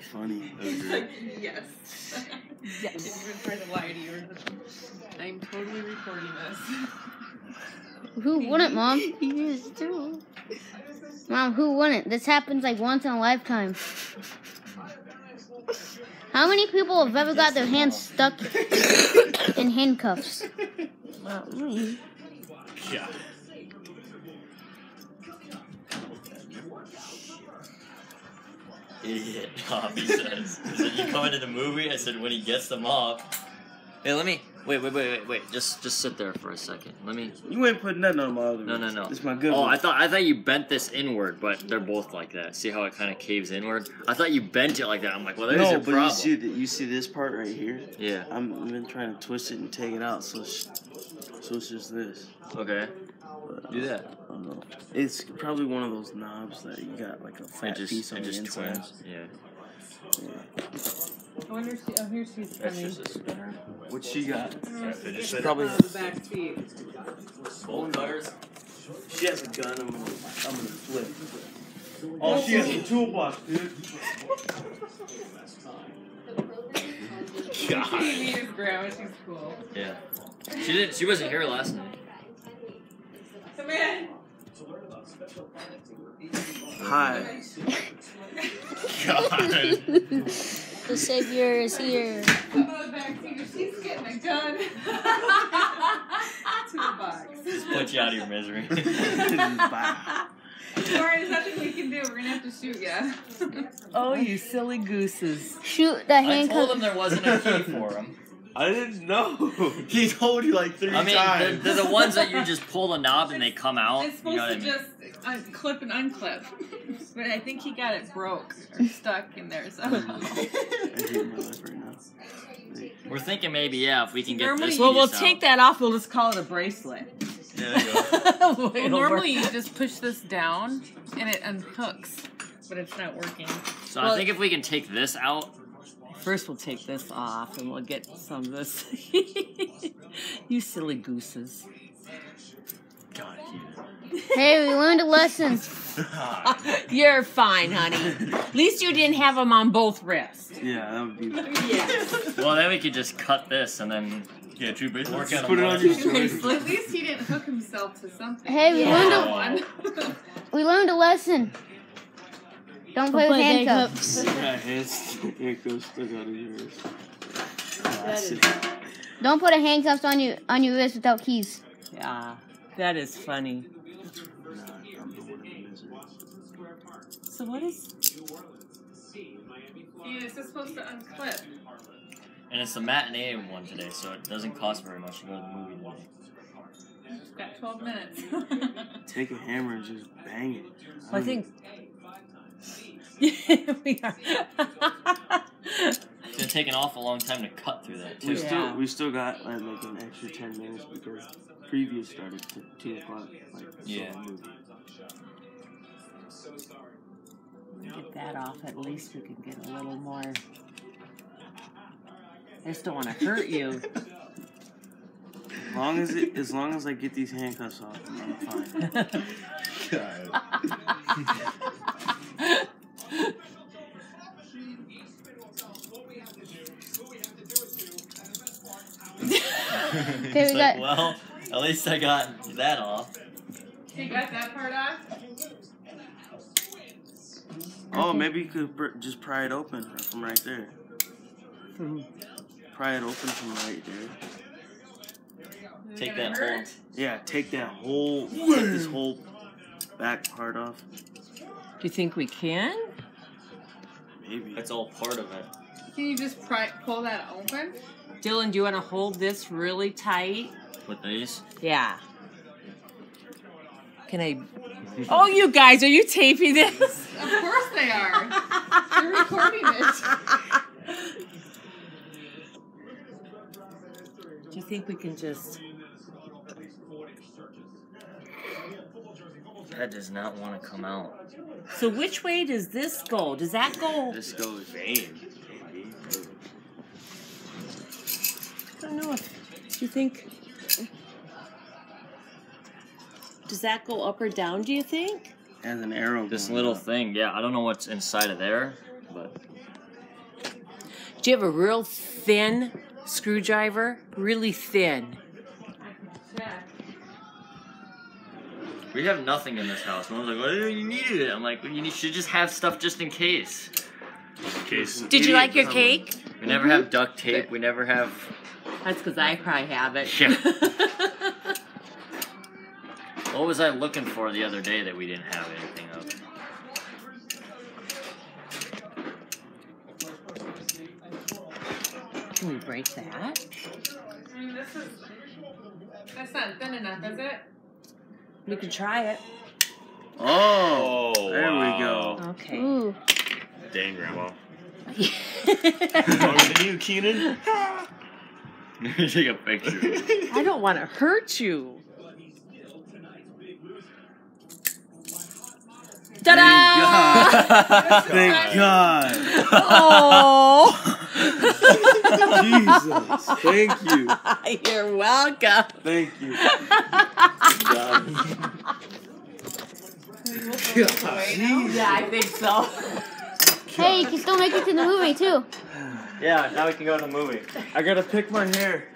funny. He's like, yes. Yes. Didn't even try to lie to you. I'm totally recording this. Who wouldn't, Mom? He is too. Mom, who wouldn't? This happens like once in a lifetime. How many people have ever got their hands stuck in handcuffs? Not me. Yeah. Idiot, Bobby says. He said, you come into the movie? I said, when he gets them off. Hey, let me... Wait. Just sit there for a second. Let me... You ain't putting nothing on my other No. This is my good Oh, one. I thought you bent this inward, but they're both like that. See how it kind of caves inward? I thought you bent it like that. I'm like, well, there's your but problem. you see this part right here? Yeah. I've been trying to twist it and take it out, so it's just this. Okay. But, Do that. I don't know. It's probably one of those knobs that you got like a fat piece on the inside. twins. Yeah. I wonder if here she's That's coming. just a spinner. What she got? Finish She it. probably On the back seat. Bolt cutters. She has a gun. I'm gonna flip. Oh, she has a toolbox, dude. God. She is grandma. She's cool. Yeah. She wasn't here last night. Come in. Hi. God. The savior is here. On the back seat. She's getting a gun. Toolbox. Just put you out of your misery. Sorry, there's nothing we can do. We're gonna have to shoot ya. Oh, you silly gooses. Shoot the I told handcuff. him there wasn't a key for him. I didn't know. He told you like 3 I mean, times. they're the ones that you just pull the knob and they come out. It's You know supposed what I to mean? just clip and unclip. But I think he got it broke or stuck in there somehow. I hate my life right now. We're thinking maybe, yeah, if we can get this Well, we'll piece take out. that off. We'll just call it a bracelet. There you go. Well, normally you just push this down and it unhooks, but it's not working. So I think if we can take this out, First, we'll take this off, and we'll get some of this. You silly gooses. God, Hey, we learned a lesson. You're fine, honey. At least you didn't have them on both wrists. Yeah, that would be. Yes. well, then we could just cut this and then Yeah, true bracelet. work Just on put it them on one. your At shoulder. least he didn't hook himself to something. Hey, we Yeah. learned a lesson. Don't play with handcuffs. Yeah, handcuffs stuck out of yours. Don't put a handcuffs on your wrist without keys. Yeah, that is funny. So what is... It's just supposed to unclip. And it's the matinee one today, so it doesn't cost very much to go to the movie today. It's got 12 minutes. Take a hammer and just bang it. I think... we are. It's gonna take an awful long time to cut through that too. We still got like an extra 10 minutes because preview started at 2 o'clock. Yeah. Get that off. At least we can get a little more. I just don't want to hurt you. As long as I get these handcuffs off, I'm fine. Okay, we got. Well, at least I got that off. You got that part off? Oh, maybe you could just pry it open from right there. Pry it open from right there. Take that whole. Yeah, take that whole, take this whole back part off. Do you think we can? Maybe. That's all part of it. Can you just pull that open? Dylan, do you want to hold this really tight? With these. Yeah. Can I... Oh, you guys, are you taping this? Of course they are. They're recording it. Do you think we can just... That does not want to come out. So which way does this go? Does that go... This goes vein. I don't know. Do you think... Does that go up or down, do you think? Has an arrow. This going little up. thing, yeah. I don't know what's inside of there, but Do you have a real thin screwdriver? Really thin. We have nothing in this house. Mom's like, "Oh, you needed it." I'm like, "You should just have stuff just in case." Did you like your cake? We never have duct tape. We never have. That's because I probably have it. Yeah. What was I looking for the other day that we didn't have anything of? Can we break that? That's not thin enough, is it? We can try it. Oh, there we go. Okay. Ooh. Dang, Grandma. Stronger than you, Keenan. Take a picture. I don't want to hurt you. Ta-da! Thank God. Oh! Jesus. Thank you. You're welcome. Thank you. Yeah, I think so. Hey, you can still make it to the movie too. Yeah, now we can go to the movie. I gotta pick my hair.